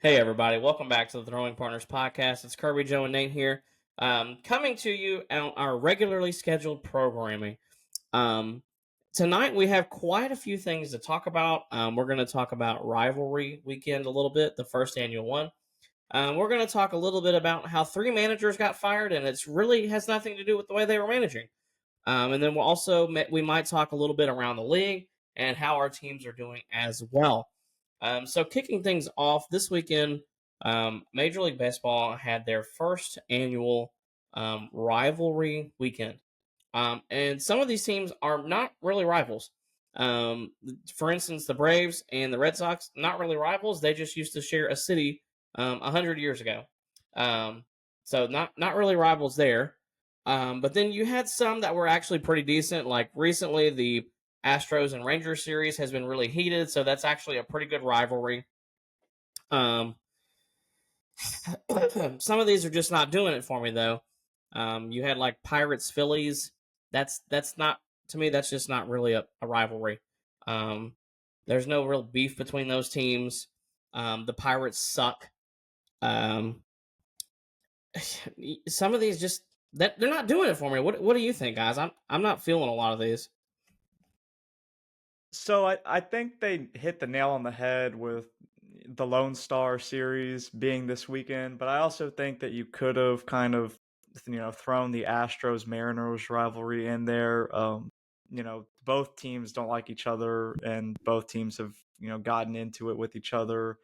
Hey, everybody. Welcome back to the Throwing Partners podcast. It's Kirby, Joe, and Nate here, coming to you on our regularly scheduled programming. Um, Tonight, we have quite a few things to talk about. We're going to talk about Rivalry Weekend a little bit, the first annual one. We're going to talk a little bit about how three managers got fired, and it's really has nothing to do with the way they were managing. And then we might talk a little bit around the league and how our teams are doing as well. So kicking things off this weekend, Major League Baseball had their first annual rivalry weekend, and some of these teams are not really rivals. For instance, the Braves and the Red Sox, not really rivals. They just used to share a city 100 years ago. Um, so not really rivals there. But then you had some that were actually pretty decent. Like recently, the Astros and Rangers series has been really heated, so that's actually a pretty good rivalry. Um, some of these are just not doing it for me though. You had like Pirates Phillies. That's not to me. That's just not really a rivalry. Um, there's no real beef between those teams. The Pirates suck. Um, some of these just that they're not doing it for me. What do you think, guys? I'm not feeling a lot of these. So I think they hit the nail on the head with the Lone Star series being this weekend, but I also think that you could have kind of thrown the Astros Mariners rivalry in there. Both teams don't like each other, and both teams have gotten into it with each other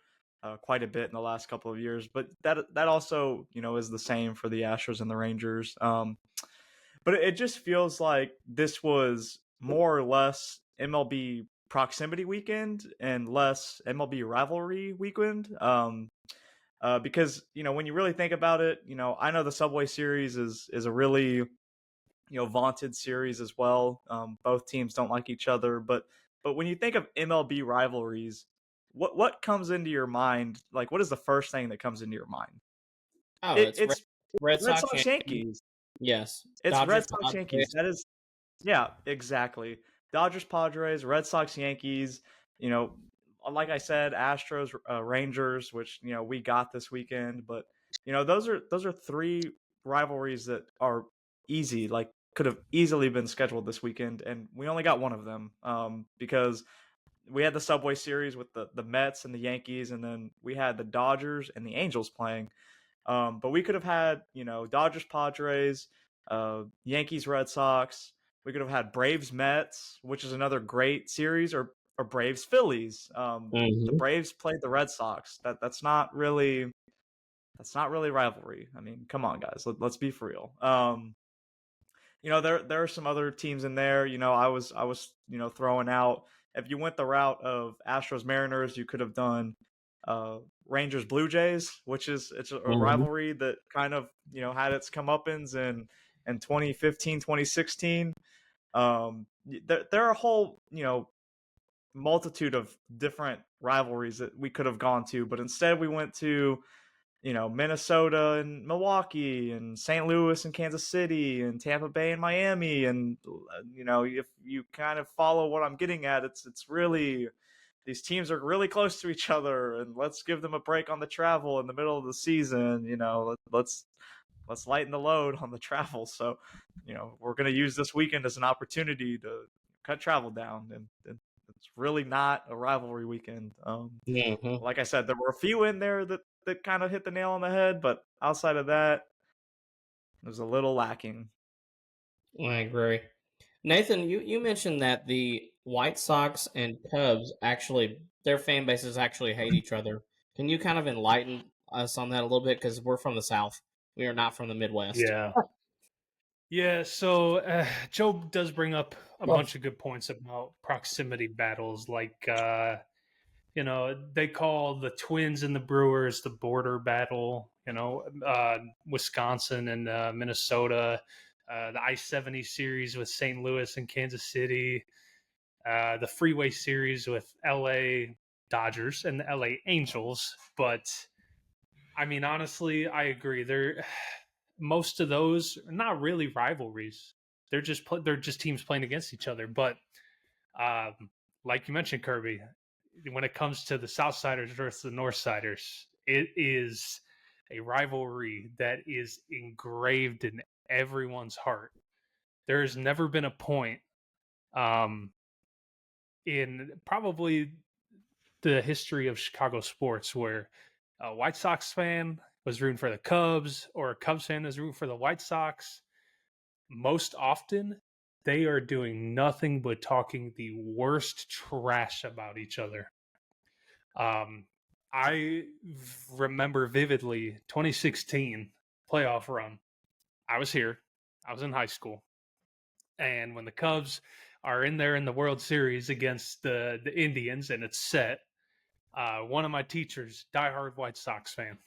quite a bit in the last couple of years. But that also is the same for the Astros and the Rangers. But it just feels like this was more or less MLB proximity weekend and less MLB rivalry weekend. Because when you really think about it, I know the Subway Series is a really vaunted series as well. Both teams don't like each other, but when you think of MLB rivalries, what comes into your mind? Like, what is the first thing that comes into your mind? Oh, It, it's it's Red Red Sox Sox Yankees. Yankees. Yes, It's Dodgers Red Sox Yankees. Padres. That is Yeah, exactly. Dodgers, Padres, Red Sox, Yankees. You know, like I said, Astros, Rangers, which we got this weekend. But those are three rivalries that are easy. Like could have easily been scheduled this weekend, and we only got one of them because we had the Subway Series with the Mets and the Yankees, and then we had the Dodgers and the Angels playing. But we could have had, Dodgers, Padres, Yankees, Red Sox. We could have had Braves, Mets, which is another great series, or Braves, Phillies. The Mm-hmm. Braves played the Red Sox. That's not really rivalry. I mean, come on, guys, let's be for real. There are some other teams in there. I was throwing out. If you went the route of Astros Mariners, you could have done Rangers Blue Jays, which it's a Mm-hmm. rivalry that kind of had its comeuppance in 2015, 2016. There are a whole multitude of different rivalries that we could have gone to, but instead we went to Minnesota and Milwaukee and St. Louis and Kansas City and Tampa Bay and Miami. And, if you kind of follow what I'm getting at, it's really, these teams are really close to each other, and let's give them a break on the travel in the middle of the season. Let's lighten the load on the travel. So, we're going to use this weekend as an opportunity to cut travel down. And it's really not a rivalry weekend. Mm-hmm. Like I said, there were a few in there that kind of hit the nail on the head, but outside of that, it was a little lacking. I agree. Nathan, you mentioned that the White Sox and Cubs actually their fan bases actually hate each other. Can you kind of enlighten us on that a little bit? Because we're from the South. We are not from the Midwest. Yeah. Yeah. So Joe does bring up a bunch of good points about proximity battles. Like, they call the Twins and the Brewers the border battle, Wisconsin and Minnesota, the I-70 series with St. Louis and Kansas City, the Freeway series with LA Dodgers and the LA Angels. But I mean, honestly, I agree. Most of those are not really rivalries. They're just teams playing against each other. But um, like you mentioned, Kirby, when it comes to the Southsiders versus the Northsiders, It is a rivalry that is engraved in everyone's heart. There has never been a point in probably the history of Chicago sports where a White Sox fan was rooting for the Cubs or a Cubs fan was rooting for the White Sox. Most often, they are doing nothing but talking the worst trash about each other. I remember vividly 2016 playoff run. I was here. I was in high school. And when the Cubs are in there in the World Series against the Indians and it's set, one of my teachers, diehard White Sox fan,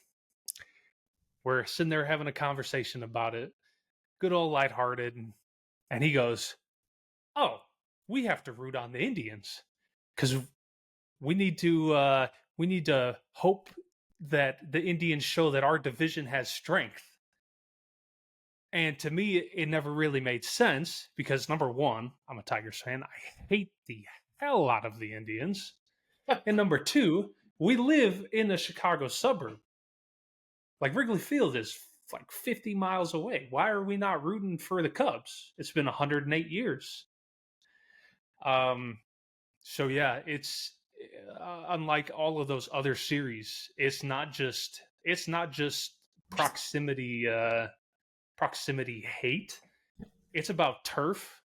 we're sitting there having a conversation about it, good old lighthearted, and he goes, "Oh, we have to root on the Indians because we need to hope that the Indians show that our division has strength." And to me, it never really made sense because number one, I'm a Tigers fan. I hate the hell out of the Indians. And number two, we live in a Chicago suburb. Like Wrigley Field is like 50 miles away. Why are we not rooting for the Cubs? It's been 108 years. So yeah, it's unlike all of those other series. It's not just proximity hate. It's about turf.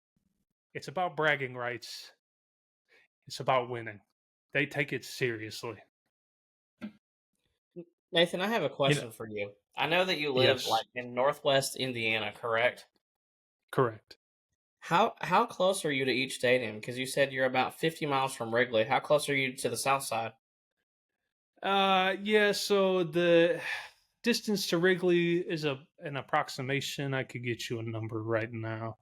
It's about bragging rights. It's about winning. They take it seriously. Nathan, I have a question for you. I know that you live Yes. like in Northwest Indiana, correct? Correct. How close are you to each stadium? Because you said you're about 50 miles from Wrigley. How close are you to the south side? Yeah, so the distance to Wrigley is an approximation. I could get you a number right now.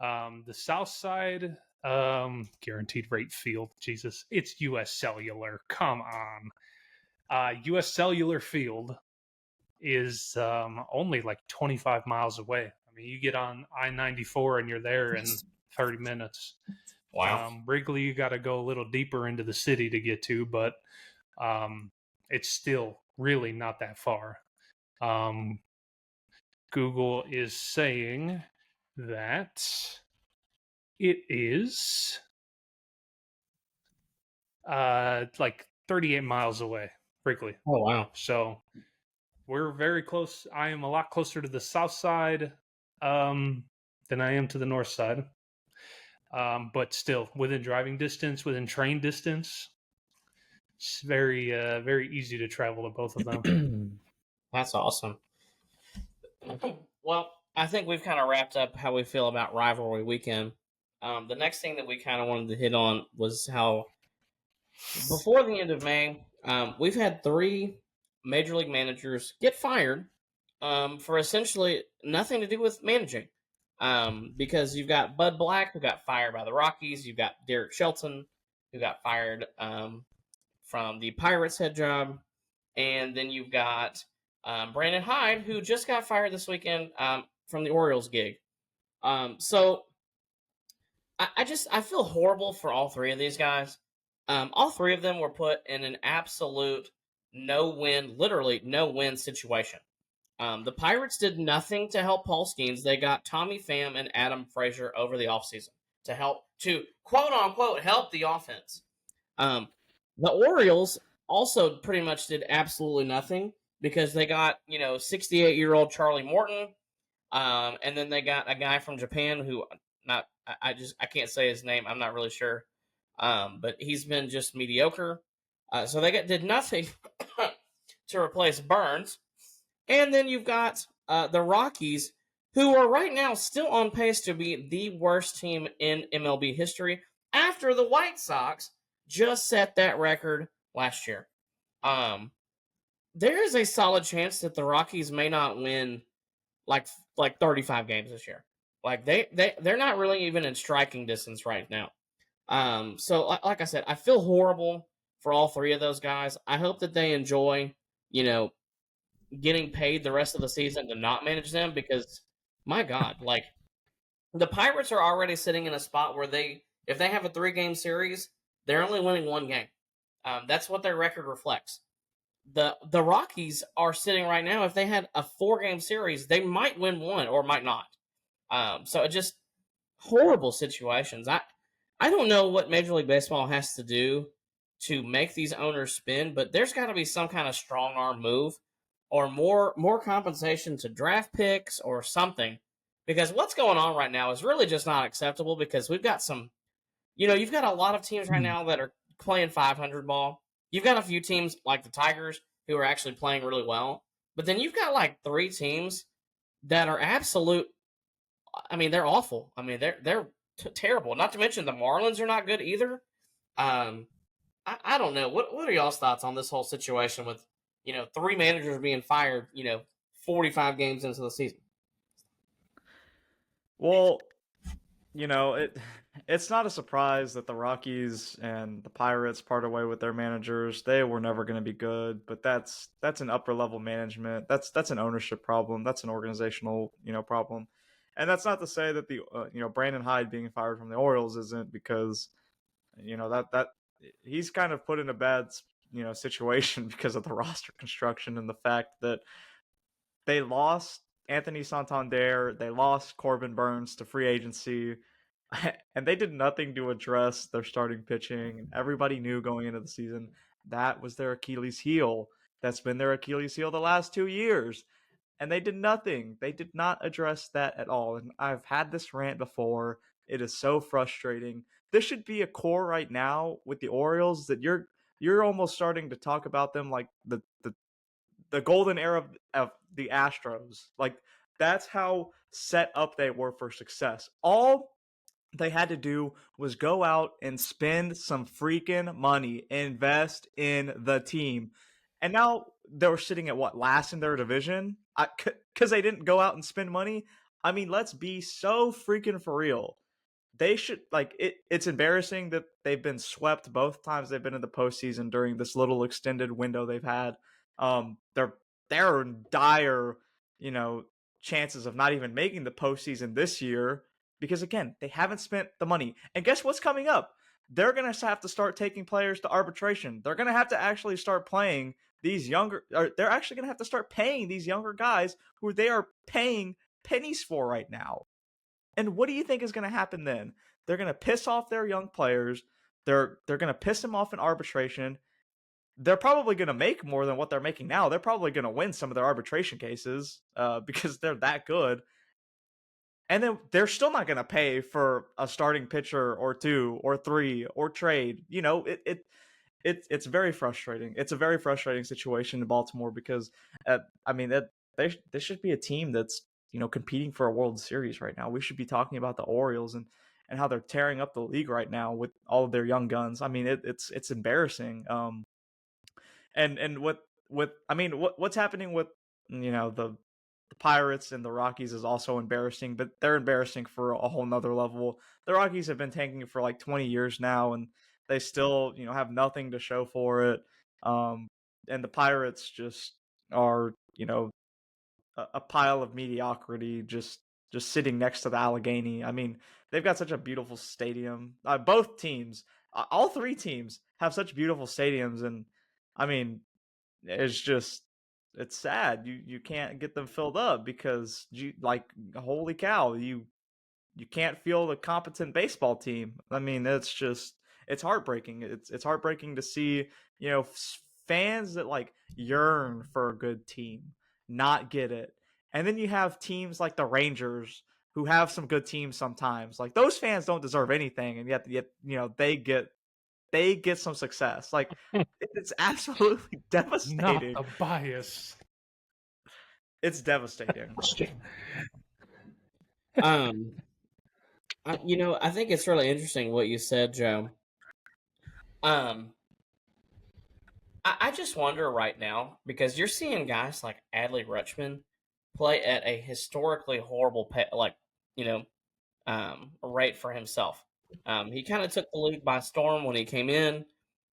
The south side, guaranteed rate field. Jesus, it's US Cellular. Come on. US Cellular Field is only like 25 miles away. I mean, you get on I-94 and you're there in 30 minutes. Wow. Wrigley, you got to go a little deeper into the city to get to, but it's still really not that far. Google is saying that it is like 38 miles away, Wrigley. Oh, wow. So we're very close. I am a lot closer to the south side than I am to the north side. But still, within driving distance, within train distance, it's very, very easy to travel to both of them. That's awesome. Well, I think we've kind of wrapped up how we feel about rivalry weekend. The next thing that we kind of wanted to hit on was how before the end of May, we've had 3 major league managers get fired for essentially nothing to do with managing. Because you've got Bud Black, who got fired by the Rockies. You've got Derek Shelton, who got fired from the Pirates head job. And then you've got Brandon Hyde, who just got fired this weekend from the Orioles gig. So I feel horrible for all 3 of these guys. All 3 of them were put in an absolute no-win, literally no-win situation. The Pirates did nothing to help Paul Skeens. They got Tommy Pham and Adam Frazier over the offseason to quote-unquote help the offense. The Orioles also pretty much did absolutely nothing because they got, 68-year-old Charlie Morton, and then they got a guy from Japan who I can't say his name. I'm not really sure, but he's been just mediocre. So they did nothing to replace Burns, and then you've got the Rockies, who are right now still on pace to be the worst team in MLB history after the White Sox just set that record last year. There is a solid chance that the Rockies may not win like 35 games this year. Like they're not really even in striking distance right now. So like I said, I feel horrible for all 3 of those guys. I hope that they enjoy, getting paid the rest of the season to not manage them because my God, like the Pirates are already sitting in a spot where if they have a 3-game series, they're only winning 1 game. That's what their record reflects. the Rockies are sitting right now. If they had a 4-game series, they might win one or might not. So it just horrible situations. I don't know what Major League Baseball has to do to make these owners spend, but there's got to be some kind of strong arm move or more compensation to draft picks or something. Because what's going on right now is really just not acceptable because we've got some, you've got a lot of teams right now that are playing 500 ball. You've got a few teams like the Tigers who are actually playing really well. But then you've got like 3 teams that are absolute. I mean, they're awful. I mean, they're terrible. Not to mention the Marlins are not good either. I don't know. What are y'all's thoughts on this whole situation with 3 managers being fired? 45 games into the season. Well, it's not a surprise that the Rockies and the Pirates parted way with their managers. They were never going to be good, but that's an upper level management. That's an ownership problem. That's an organizational problem, and that's not to say that the Brandon Hyde being fired from the Orioles isn't, because that he's kind of put in a bad situation because of the roster construction and the fact that they lost Anthony Santander, they lost Corbin Burns to free agency, and they did nothing to address their starting pitching. Everybody knew going into the season that was their Achilles heel. That's been their Achilles heel the last 2 years. And they did nothing. They did not address that at all. And I've had this rant before. It is so frustrating. This should be a core right now with the Orioles that you're almost starting to talk about them like the golden era of the Astros. Like, that's how set up they were for success. All they had to do was go out and spend some freaking money, invest in the team. And now they're sitting at what, last in their division? Because they didn't go out and spend money. I mean, let's be so freaking for real. They should, like, it's embarrassing that they've been swept both times they've been in the postseason during this little extended window they've had. They're in dire, you know, chances of not even making the postseason this year because, again, they haven't spent the money. And guess what's coming up? They're going to have to start taking players to arbitration. They're going to have to actually start playing these younger, or they're actually going to have to start paying these younger guys who they are paying pennies for right now. And what do you think is going to happen then? They're going to piss off their young players. They're going to piss them off in arbitration. They're probably going to make more than what they're making now. They're probably going to win some of their arbitration cases because they're that good. And then they're still not going to pay for a starting pitcher or 2 or 3 or trade. It's very frustrating. It's a very frustrating situation in Baltimore because, they should be a team that's competing for a World Series right now. We should be talking about the Orioles and how they're tearing up the league right now with all of their young guns. I mean, it's embarrassing. And what's happening with the Pirates and the Rockies is also embarrassing, but they're embarrassing for a whole nother level. The Rockies have been tanking for like 20 years now, and they still have nothing to show for it. And the Pirates just are a pile of mediocrity, just sitting next to the Allegheny. I mean, they've got such a beautiful stadium. Both teams, all 3 teams, have such beautiful stadiums, and I mean, it's sad you can't get them filled up because holy cow, you can't field a competent baseball team. I mean, it's heartbreaking. It's heartbreaking to see fans that like yearn for a good team not get it. And then you have teams like the Rangers who have some good teams sometimes. Like, those fans don't deserve anything, and yet they get some success. Like, it's absolutely devastating. Not a bias. It's devastating. I think it's really interesting what you said, Joe. I just wonder right now because you're seeing guys like Adley Rutschman play at a historically horrible rate for himself. He kind of took the league by storm when he came in.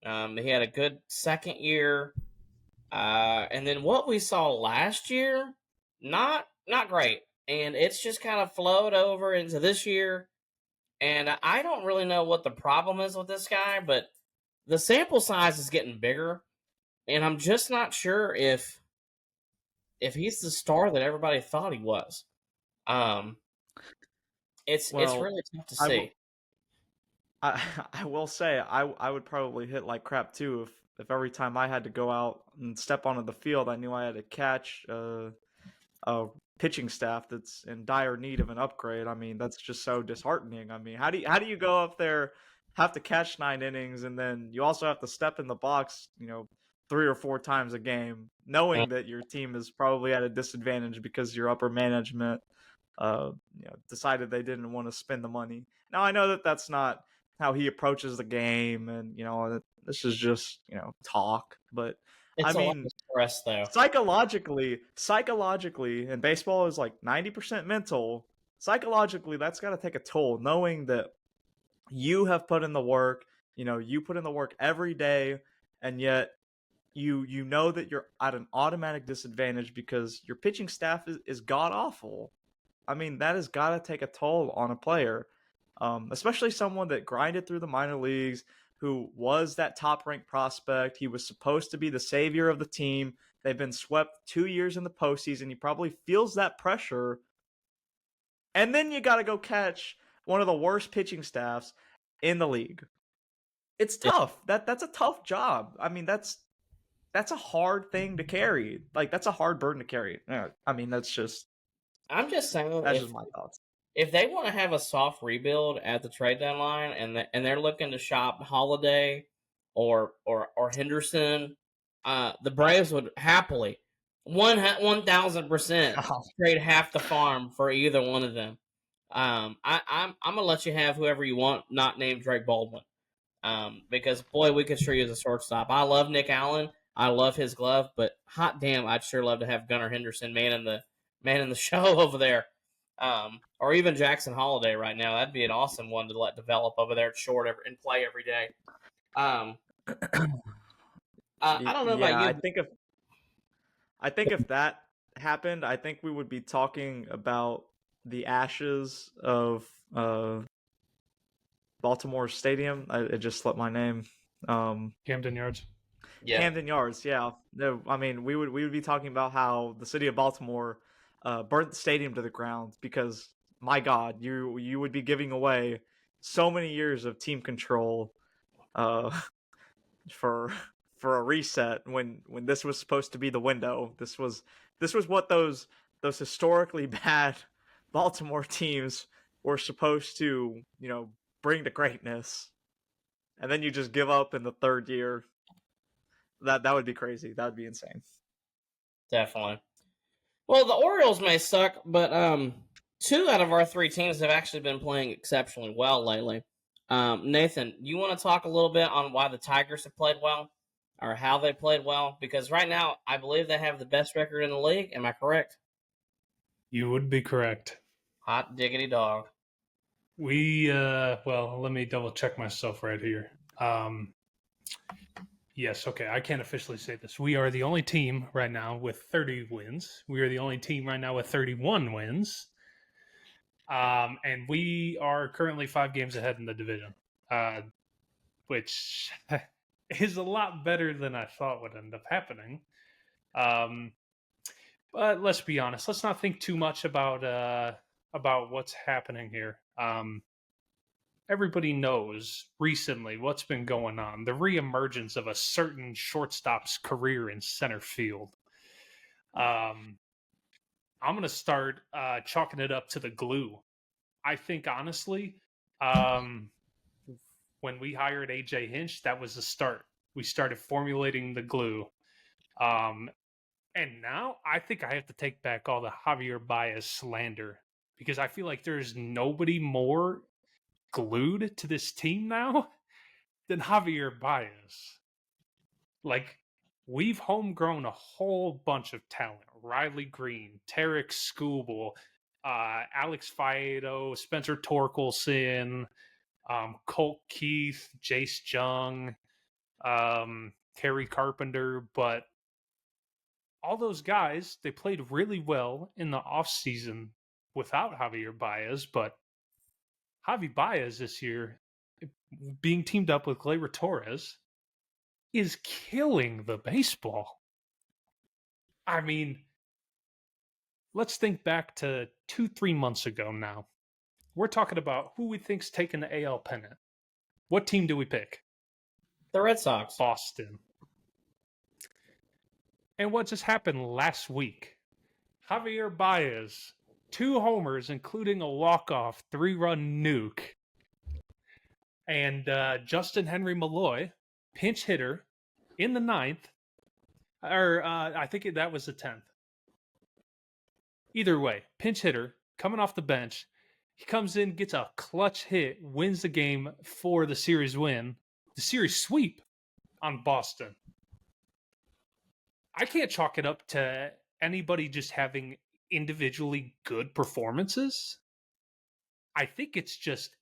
He had a good second year, and then what we saw last year, not great, and it's just kind of flowed over into this year. And I don't really know what the problem is with this guy, but the sample size is getting bigger. and I'm just not sure if he's the star that everybody thought he was. Um, it's Well, really tough to I will see. I I will say I would probably hit like crap too if every time I had to go out and step onto the field, I knew I had to catch a pitching staff that's in dire need of an upgrade. I mean, that's just so disheartening. I mean, how do you go up there, have to catch 9 innings, and then you also have to step in the box, 3 or 4 times a game, Uh, knowing that your team is probably at a disadvantage because your upper management, decided they didn't want to spend the money. Now I know that that's not how he approaches the game, and this is just talk, but I It's a lot of mean stress, though. psychologically, and baseball is like 90% mental. Psychologically, that's got to take a toll, knowing that you have put in the work. You put in the work every day, and yet you know that you're at an automatic disadvantage because your pitching staff is god awful. I mean, that has got to take a toll on a player, especially someone that grinded through the minor leagues, who was that top ranked prospect. He was supposed to be the savior of the team. They've been swept 2 years in the postseason. He probably feels that pressure. And then you got to go catch one of the worst pitching staffs in the league. It's Yeah. tough. That's a tough job. I mean, that's a hard thing to carry. Like, that's a hard burden to carry. Yeah, I mean, I'm just saying, that's just my thoughts. if they want to have a soft rebuild at the trade deadline, and they're looking to shop Holiday or Henderson, the Braves would happily 1,000% trade half the farm for either one of them. I'm gonna let you have whoever you want, not named Drake Baldwin. Because boy, we could sure use a shortstop. I love Nick Allen. I love his glove, but hot damn, I'd sure love to have Gunnar Henderson, man in the show over there. Or even Jackson Holiday right now. That'd be an awesome one to let develop over there at short and play every day. Um, I don't know about Yeah, you. I think if that happened, I think we would be talking about the ashes of Baltimore Stadium. It just slipped my name. Camden Yards. Yeah, Camden Yards. Yeah. No, I mean we would be talking about how the city of Baltimore burnt the stadium to the ground because, my God, you would be giving away so many years of team control uh, for for a reset when this was supposed to be the window. This was what those historically bad Baltimore teams were supposed to, bring to greatness. And then you just give up in the third year. That would be crazy. That would be insane. definitely. Well, the Orioles may suck, but two out of our three teams have actually been playing exceptionally well lately. Nathan, you want to talk a little bit on why the Tigers have played well, or how they played well? Because right now, I believe they have the best record in the league. Am I correct? You would be correct. Hot diggity dog. Well, let me double check myself right here. Yes, okay, I can't officially say this. We are the only team right now with 30 wins. We are the only team right now with 31 wins. And we are currently 5 games ahead in the division, which is a lot better than I thought would end up happening. But let's be honest. Let's not think too much about what's happening here. Everybody knows recently what's been going on. The reemergence of a certain shortstop's career in center field. I'm going to start chalking it up to the glue. I think, honestly, when we hired AJ Hinch, that was the start. We started formulating the glue. And now I think I have to take back all the Javier Baez slander because I feel like there's nobody more glued to this team now than Javier Baez. Like, we've homegrown a whole bunch of talent. Riley Green, Tarek Skubal, Alex Faedo, Spencer Torkelson, Colt Keith, Jace Jung, Terry Carpenter, but all those guys, they played really well in the offseason without Javier Baez, but Javi Baez this year being teamed up with Gleyber Torres, is killing the baseball. I mean, let's think back to 2-3 months ago now. We're talking about who we think's taking the AL pennant. What team do we pick? The Red Sox. Boston. And what just happened last week? Javier Baez, 2 homers, including a walk-off 3-run nuke. And Justin Henry Malloy, pinch hitter, in the 9th. Or I think that was the 10th. Either way, pinch hitter, coming off the bench. He comes in, gets a clutch hit, wins the game for the series win. The series sweep on Boston. I can't chalk it up to anybody just having individually good performances. I think it's just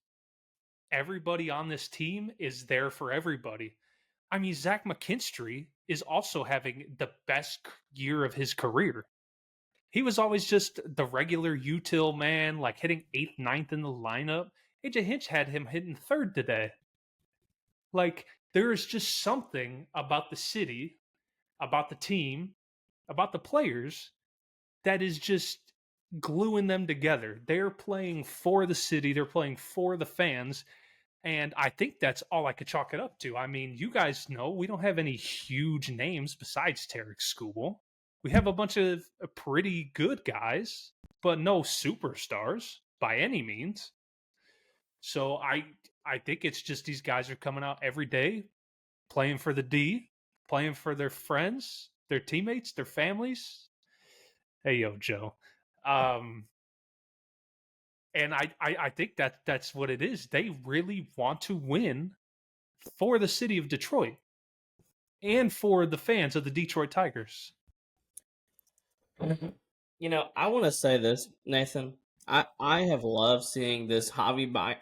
everybody on this team is there for everybody. I mean, Zach McKinstry is also having the best year of his career. He was always just the regular util man, like hitting 8th, 9th in the lineup. AJ Hinch had him hitting 3rd today. Like, there is just something about the city, about the team, about the players that is just gluing them together. They're playing for the city, they're playing for the fans, and I think that's all I could chalk it up to. I mean, you guys know we don't have any huge names besides Tarek Skubal. We have a bunch of pretty good guys, but no superstars by any means. So I think it's just these guys are coming out every day, playing for the D, playing for their friends, their teammates, their families. Hey, yo, Joe. And I think that's what it is. They really want to win for the city of Detroit and for the fans of the Detroit Tigers. You know, I want to say this, Nathan. I have loved seeing this Javi Baez,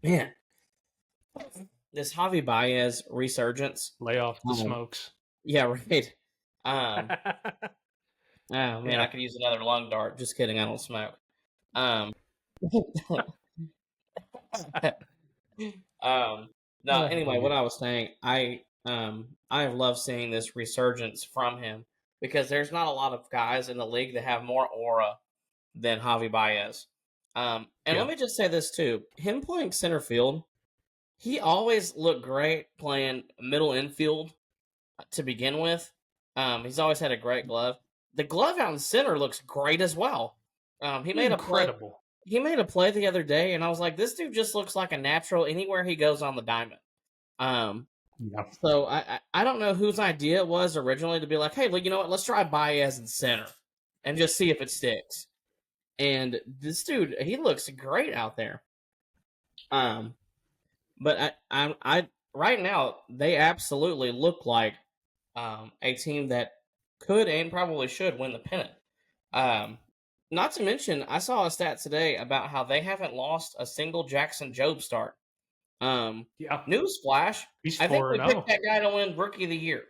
man, this Javi Baez resurgence. Lay off the smokes. Yeah, right. Oh man, Yeah. I could use another lung dart. Just kidding, I don't smoke. No, anyway, what I was saying, I have loved seeing this resurgence from him because there's not a lot of guys in the league that have more aura than Javi Baez. And let me just say this too: him playing center field, he always looked great playing middle infield to begin with. He's always had a great glove. The glove out in center looks great as well. He made incredible. He made a play the other day, and I was like, this dude just looks like a natural anywhere he goes on the diamond. So I don't know whose idea it was originally to be like, hey, you know what? Let's try Baez in center and just see if it sticks. And this dude, he looks great out there. But I right now they absolutely look like a team that could and probably should win the pennant. Not to mention, I saw a stat today about how they haven't lost a single Jackson Jobe start. Newsflash, I think we picked that guy to win Rookie of the Year.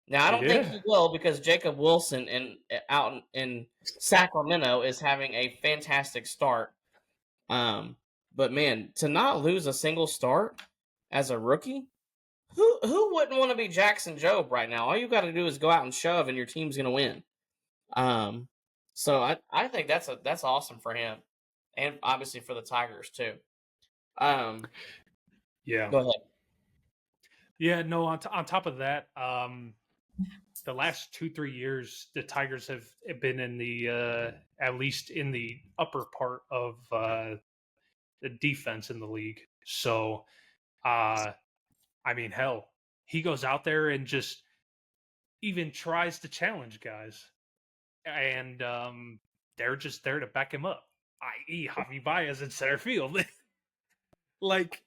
Now, I don't think he will because Jacob Wilson out in Sacramento is having a fantastic start. But man, to not lose a single start as a rookie, who wouldn't want to be Jackson Jobe right now? All you got to do is go out and shove, and your team's going to win. So I think that's awesome for him, and obviously for the Tigers too. Yeah. Go ahead. Yeah. No. On top of that, the last 2-3 years, the Tigers have been in the at least in the upper part of the defense in the league. So, I mean, hell, he goes out there and just even tries to challenge guys, and they're just there to back him up. I.e., Javi Baez in center field. Like,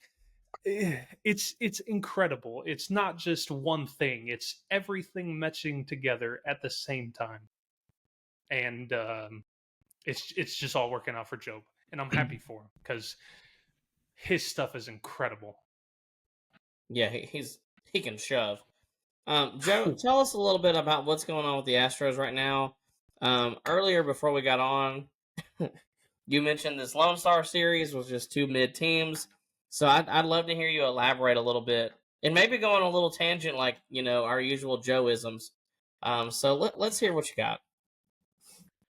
it's incredible. It's not just one thing. It's everything matching together at the same time. And it's just all working out for Jobe. And I'm happy for him because his stuff is incredible. Yeah, he can shove. Joe, tell us a little bit about what's going on with the Astros right now. Earlier, before we got on, you mentioned this Lone Star Series was just 2 mid teams. So I'd love to hear you elaborate a little bit and maybe go on a little tangent like our usual Joe-isms. So let's hear what you got.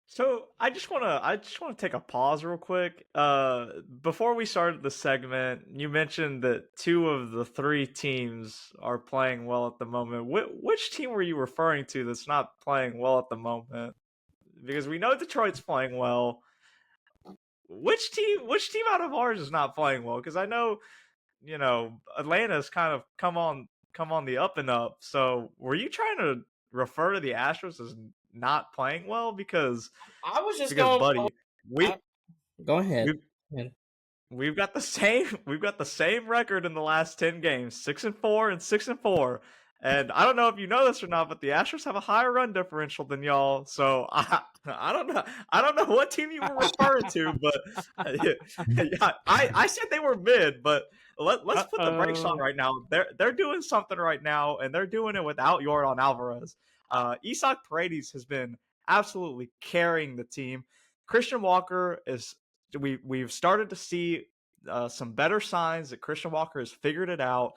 So I just wanna take a pause real quick. Before we started the segment, you mentioned that two of the three teams are playing well at the moment. Which team were you referring to that's not playing well at the moment? Because we know Detroit's playing well. Which team out of ours is not playing well? Because I know, Atlanta's kind of come on the up and up. So were you trying to refer to the Astros as not playing well? I was just Because going. buddy, I, we go ahead. we we've got the same record in the last 10 games, 6-4 and 6-4. And I don't know if you know this or not, but the Astros have a higher run differential than y'all. So I don't know what team you were referring to, but yeah, I said they were mid, but let's put the brakes on right now. They're doing something right now, and they're doing it without Yordan Alvarez. Isak Paredes has been absolutely carrying the team. Christian Walker is we've started to see some better signs that Christian Walker has figured it out.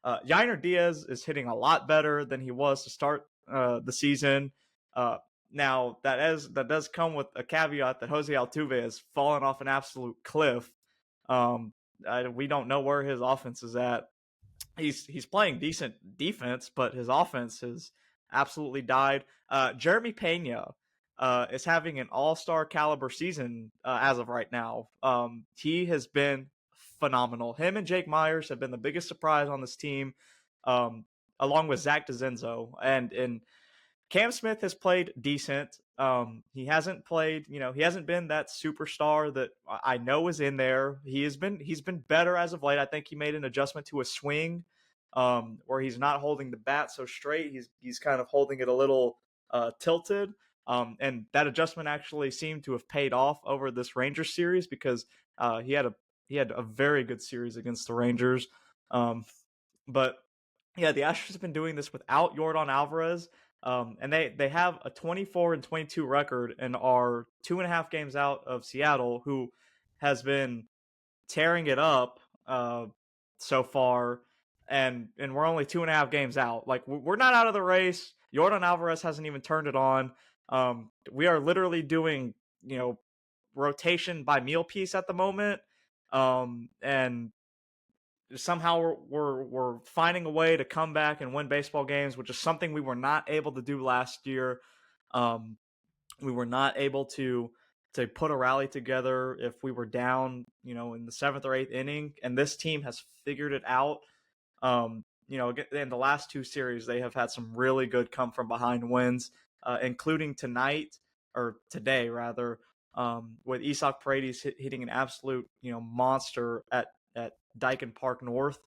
Yainer Diaz is hitting a lot better than he was to start the season. Now that does come with a caveat that Jose Altuve has fallen off an absolute cliff. We don't know where his offense is at. He's playing decent defense, but his offense has absolutely died. Jeremy Pena is having an all-star caliber season as of right now. He has been phenomenal. Him and Jake Myers have been the biggest surprise on this team, um, along with Zach DeZenzo. And Cam Smith has played decent. He hasn't played, he hasn't been that superstar that I know is in there. He's been better as of late. I think he made an adjustment to a swing, where he's not holding the bat so straight. He's kind of holding it a little tilted. And that adjustment actually seemed to have paid off over this Rangers series because he had a very good series against the Rangers. But yeah, the Astros have been doing this without Yordan Alvarez. And they have a 24-22 record and are 2.5 games out of Seattle, who has been tearing it up so far, and we're only 2.5 games out. Like, we're not out of the race. Yordan Alvarez hasn't even turned it on. We are literally doing rotation by meal piece at the moment, and somehow we're finding a way to come back and win baseball games, which is something we were not able to do last year. We were not able to put a rally together if we were down, in the 7th or 8th inning, and this team has figured it out. In the last two series, they have had some really good come from behind wins, including tonight, or today rather, with Isak Paredes hitting an absolute monster at Dyken Park North.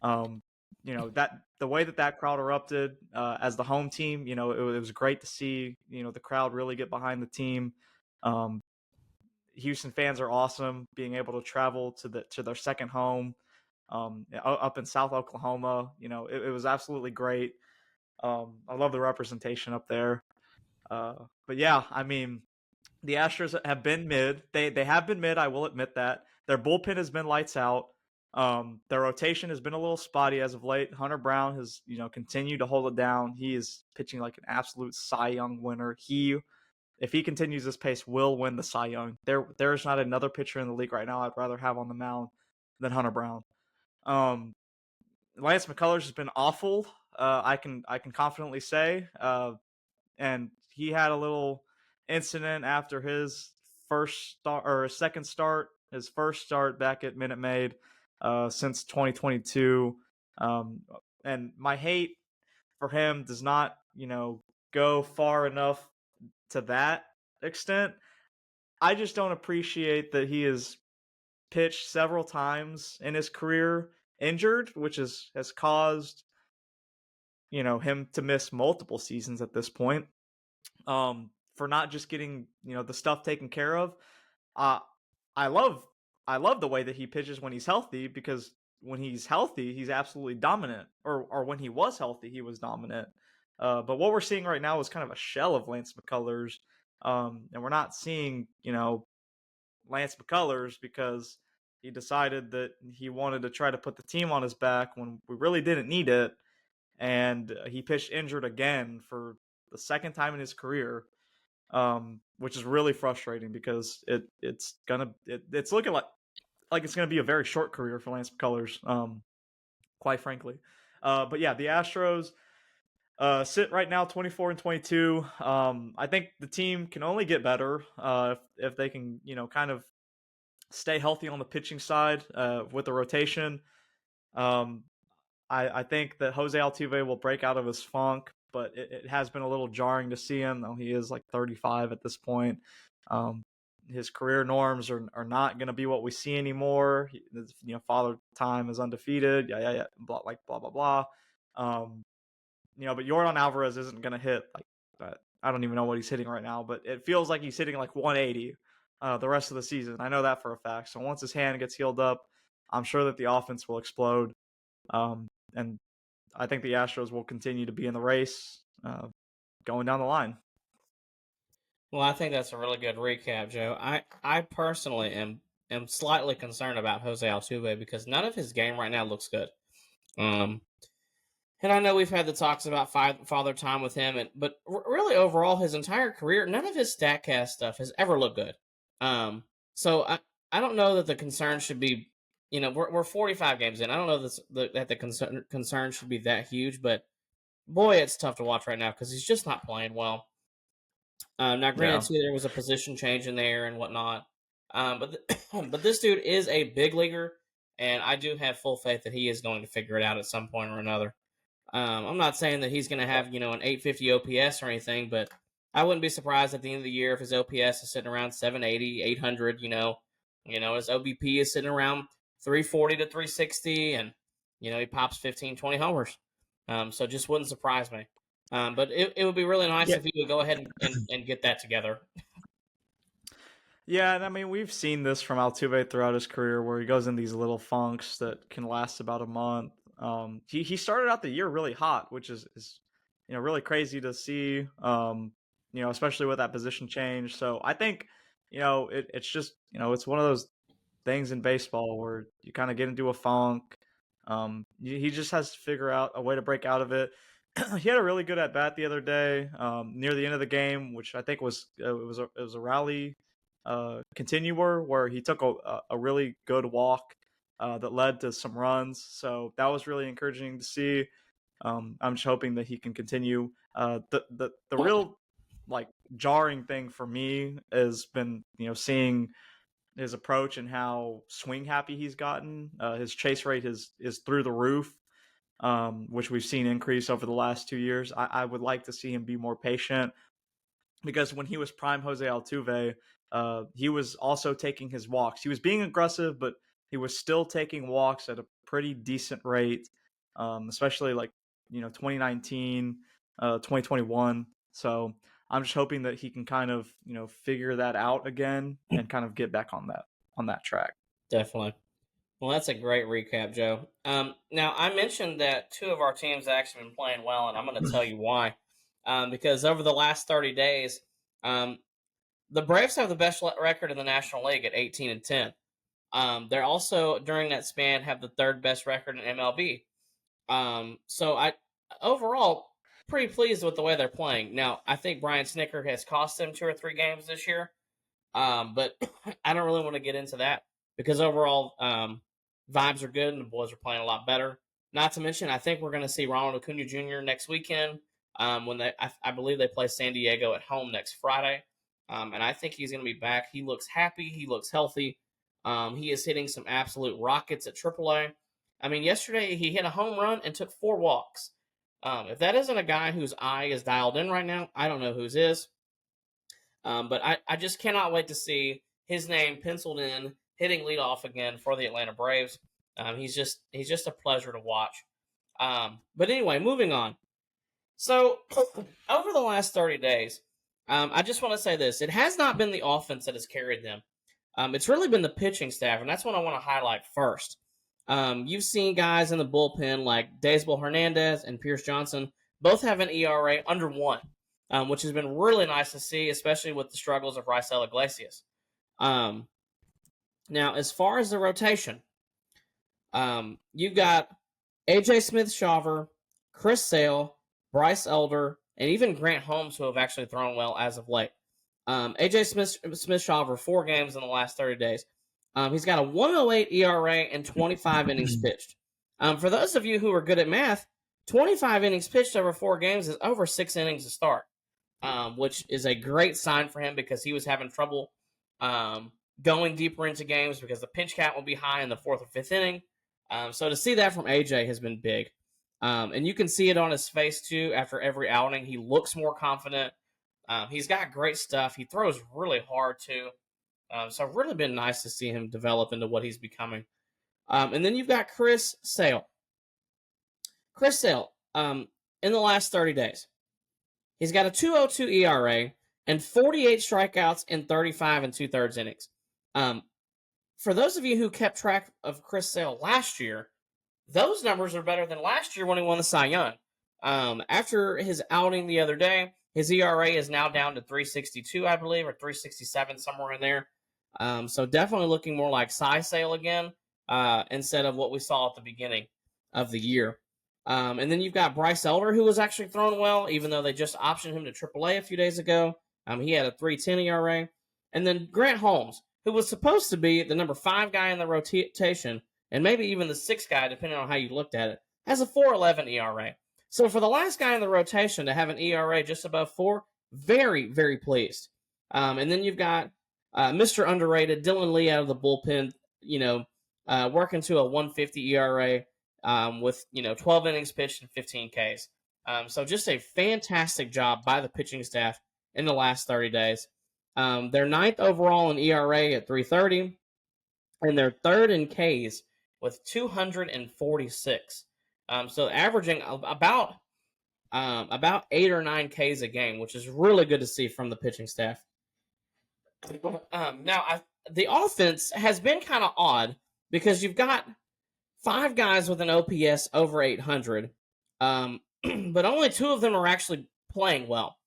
That the way that crowd erupted as the home team, it was great to see the crowd really get behind the team. Houston fans are awesome, being able to travel to their second home up in South Oklahoma. It was absolutely great. I love the representation up there. But yeah, I mean, the Astros have been mid. They have been mid. I will admit that their bullpen has been lights out. Their rotation has been a little spotty as of late. Hunter Brown has continued to hold it down. He is pitching like an absolute Cy Young winner. If he continues this pace, will win the Cy Young. There is not another pitcher in the league right now I'd rather have on the mound than Hunter Brown. Lance McCullers has been awful. I can confidently say, and he had a little incident after his second start, his first start back at Minute Maid since 2022. And my hate for him does not, go far enough to that extent. I just don't appreciate that he has pitched several times in his career injured, which has caused him to miss multiple seasons at this point. For not just getting the stuff taken care of. Uh, I love the way that he pitches when he's healthy, because when he's healthy, he's absolutely dominant. Or when he was healthy, he was dominant. But what we're seeing right now is kind of a shell of Lance McCullers, and we're not seeing Lance McCullers because he decided that he wanted to try to put the team on his back when we really didn't need it, and he pitched injured again for the second time in his career, which is really frustrating because it's looking like it's gonna be a very short career for Lance McCullers, quite frankly. But yeah, the Astros sit right now 24-22. I think the team can only get better if they can, kind of stay healthy on the pitching side with the rotation. Um, I think that Jose Altuve will break out of his funk, but it has been a little jarring to see him, though he is like 35 at this point. His career norms are not going to be what we see anymore. Father time is undefeated. Yeah. Blah, blah, blah, blah. But Yordan Alvarez isn't going to hit I don't even know what he's hitting right now, but it feels like he's hitting like 180 the rest of the season. I know that for a fact. So once his hand gets healed up, I'm sure that the offense will explode. And I think the Astros will continue to be in the race going down the line. Well, I think that's a really good recap, Joe. I personally am slightly concerned about Jose Altuve because none of his game right now looks good. And I know we've had the talks about father time with him, but really overall his entire career, none of his StatCast stuff has ever looked good. So I don't know that the concern should be, we're 45 games in. I don't know that the concern should be that huge, but boy, it's tough to watch right now because he's just not playing well. Now, granted, too, there was a position change in there and whatnot, but this dude is a big leaguer, and I do have full faith that he is going to figure it out at some point or another. I'm not saying that he's going to have an 850 OPS or anything, but I wouldn't be surprised at the end of the year if his OPS is sitting around 780, 800. His OBP is sitting around 340 to 360, and he pops 15, 20 homers. So just wouldn't surprise me. But it would be really nice if he would go ahead and get that together. Yeah, and I mean, we've seen this from Altuve throughout his career where he goes in these little funks that can last about a month. He started out the year really hot, which is really crazy to see, especially with that position change. So I think, it's just, it's one of those things in baseball where you kind of get into a funk. He just has to figure out a way to break out of it. He had a really good at bat the other day, near the end of the game, which I think was a rally continuer where he took a really good walk that led to some runs. So that was really encouraging to see. I'm just hoping that he can continue. The real jarring thing for me has been seeing his approach and how swing happy he's gotten. His chase rate is through the roof. Which we've seen increase over the last 2 years. I would like to see him be more patient because when he was prime Jose Altuve, he was also taking his walks. He was being aggressive, but he was still taking walks at a pretty decent rate, especially 2019, 2021. So I'm just hoping that he can kind of, figure that out again and kind of get back on that track. Definitely. Well, that's a great recap, Joe. Now, I mentioned that two of our teams have actually been playing well, and I'm going to tell you why. Because over the last 30 days, the Braves have the best record in the National League at 18-10. They're also, during that span, have the third best record in MLB. So I overall pretty pleased with the way they're playing. Now, I think Brian Snitker has cost them 2 or 3 games this year, but I don't really want to get into that because overall vibes are good and the boys are playing a lot better. Not to mention, I think we're going to see Ronald Acuna Jr. next weekend when I believe they play San Diego at home next Friday. And I think he's going to be back. He looks happy. He looks healthy. He is hitting some absolute rockets at AAA. I mean, yesterday he hit a home run and took 4 walks. If that isn't a guy whose eye is dialed in right now, I don't know whose is. But I just cannot wait to see his name penciled in, hitting leadoff again for the Atlanta Braves. He's just a pleasure to watch. But anyway, moving on. So over the last 30 days, I just want to say this. It has not been the offense that has carried them. It's really been the pitching staff, and that's what I want to highlight first. You've seen guys in the bullpen like Daysbel Hernandez and Pierce Johnson both have an ERA under 1, which has been really nice to see, especially with the struggles of Raisel Iglesias. Now, as far as the rotation, you've got AJ Smith-Shawver, Chris Sale, Bryce Elder, and even Grant Holmes, who have actually thrown well as of late. AJ Smith-Shawver, 4 games in the last 30 days. He's got a 108 ERA and 25 innings pitched. For those of you who are good at math, 25 innings pitched over 4 games is over 6 innings to start, which is a great sign for him because he was having trouble going deeper into games because the pitch count will be high in the 4th or 5th inning. So to see that from AJ has been big. And you can see it on his face, too, after every outing. He looks more confident. He's got great stuff. He throws really hard, too. So really been nice to see him develop into what he's becoming. And then you've got Chris Sale. Chris Sale, in the last 30 days, he's got a 2.02 ERA and 48 strikeouts in 35 2/3 innings. For those of you who kept track of Chris Sale last year, those numbers are better than last year when he won the Cy Young. After his outing the other day, his ERA is now down to 3.62, I believe, or 3.67, somewhere in there. So definitely looking more like Cy Sale again, instead of what we saw at the beginning of the year. And then you've got Bryce Elder, who was actually throwing well, even though they just optioned him to AAA a few days ago. He had a 3.10 ERA. And then Grant Holmes, who was supposed to be the number 5 guy in the rotation, and maybe even the 6th guy, depending on how you looked at it, has a 4.11 ERA. So for the last guy in the rotation to have an ERA just above 4, very, very pleased. And then you've got Mr. Underrated, Dylan Lee out of the bullpen, working to a 1.50 ERA with 12 innings pitched and 15 Ks. So just a fantastic job by the pitching staff in the last 30 days. They're 9th overall in ERA at 3.30, and they're 3rd in Ks with 246. So averaging about 8 or 9 Ks a game, which is really good to see from the pitching staff. The offense has been kind of odd because you've got 5 guys with an OPS over 800, but only 2 of them are actually playing well.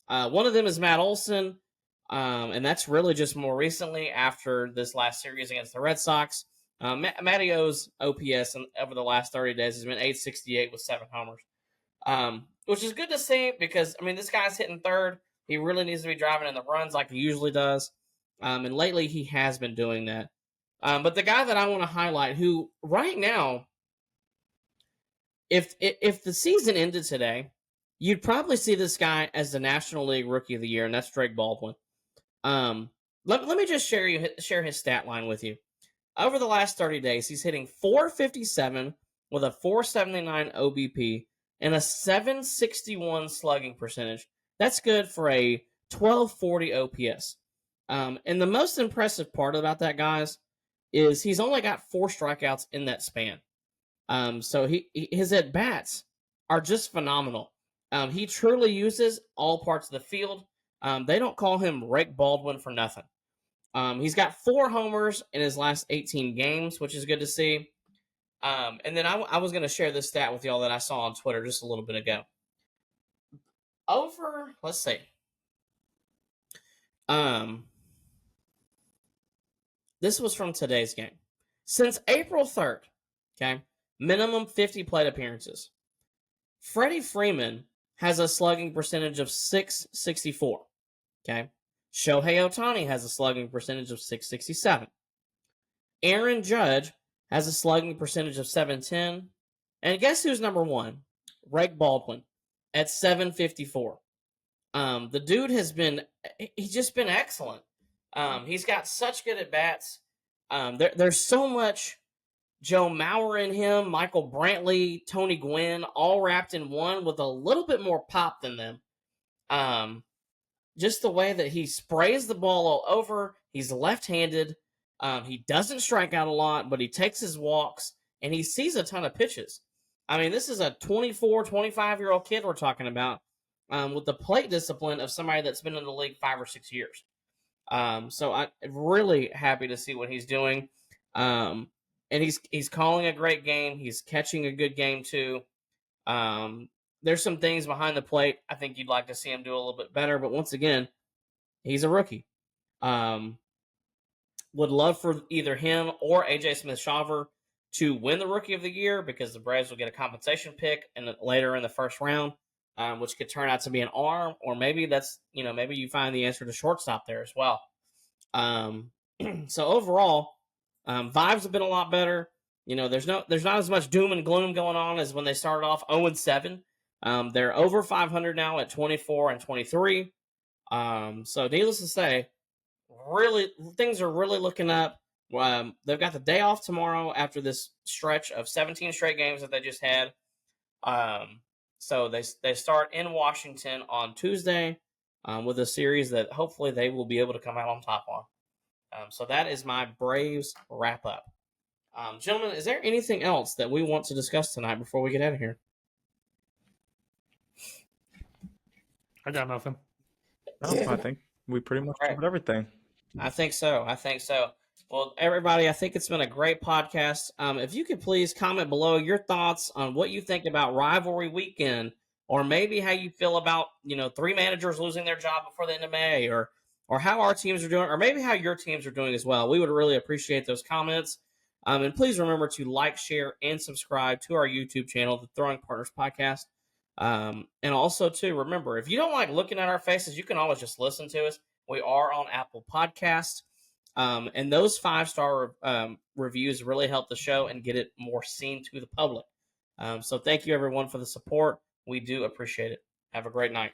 One of them is Matt Olson, and that's really just more recently after this last series against the Red Sox. Matty O's OPS over the last 30 days has been 868 with 7 homers, which is good to see because, this guy's hitting third. He really needs to be driving in the runs like he usually does, and lately he has been doing that. But the guy that I want to highlight, who right now, if the season ended today, you'd probably see this guy as the National League Rookie of the Year, and that's Drake Baldwin. Let me just share his stat line with you. Over the last 30 days, he's hitting .457 with a .479 OBP and a .761 slugging percentage. That's good for a 1240 OPS. And the most impressive part about that, guys, is he's only got 4 strikeouts in that span. So his at-bats are just phenomenal. He truly uses all parts of the field. They don't call him Rick Baldwin for nothing. He's got 4 homers in his last 18 games, which is good to see. And then I was going to share this stat with y'all that I saw on Twitter just a little bit ago. Let's see. This was from today's game. Since April 3rd, okay, minimum 50 plate appearances. Freddie Freeman has a slugging percentage of .664, okay? Shohei Ohtani has a slugging percentage of .667. Aaron Judge has a slugging percentage of .710. And guess who's number 1? Rick Baldwin at .754. The dude he's just been excellent. He's got such good at-bats. There's so much Joe Mauer in him, Michael Brantley, Tony Gwynn, all wrapped in one with a little bit more pop than them. Just the way that he sprays the ball all over. He's left-handed. He doesn't strike out a lot, but he takes his walks, and he sees a ton of pitches. This is a 24, 25-year-old kid we're talking about with the plate discipline of somebody that's been in the league 5 or 6 years. So I'm really happy to see what he's doing. And he's calling a great game. He's catching a good game, too. There's some things behind the plate I think you'd like to see him do a little bit better, but once again, he's a rookie. Would love for either him or AJ Smith-Shawver to win the Rookie of the Year, because the Braves will get a compensation pick later in the first round, which could turn out to be an arm, or maybe that's, maybe you find the answer to shortstop there as well. So overall, vibes have been a lot better. There's not as much doom and gloom going on as when they started off 0-7. They're over 500 now at 24 and 23. So needless to say, really things are really looking up. They've got the day off tomorrow after this stretch of 17 straight games that they just had. So they start in Washington on Tuesday with a series that hopefully they will be able to come out on top on. So that is my Braves wrap up. Gentlemen, is there anything else that we want to discuss tonight before we get out of here? I got nothing. No, I think we pretty much covered everything. I think so. Well, everybody, I think it's been a great podcast. If you could please comment below your thoughts on what you think about rivalry weekend, or maybe how you feel about, 3 managers losing their job before the end of May, or how our teams are doing, or maybe how your teams are doing as well. We would really appreciate those comments. And please remember to like, share, and subscribe to our YouTube channel, the Throwing Partners Podcast. And also, too, remember, if you don't like looking at our faces, you can always just listen to us. We are on Apple Podcasts. And those 5-star reviews really help the show and get it more seen to the public. So thank you, everyone, for the support. We do appreciate it. Have a great night.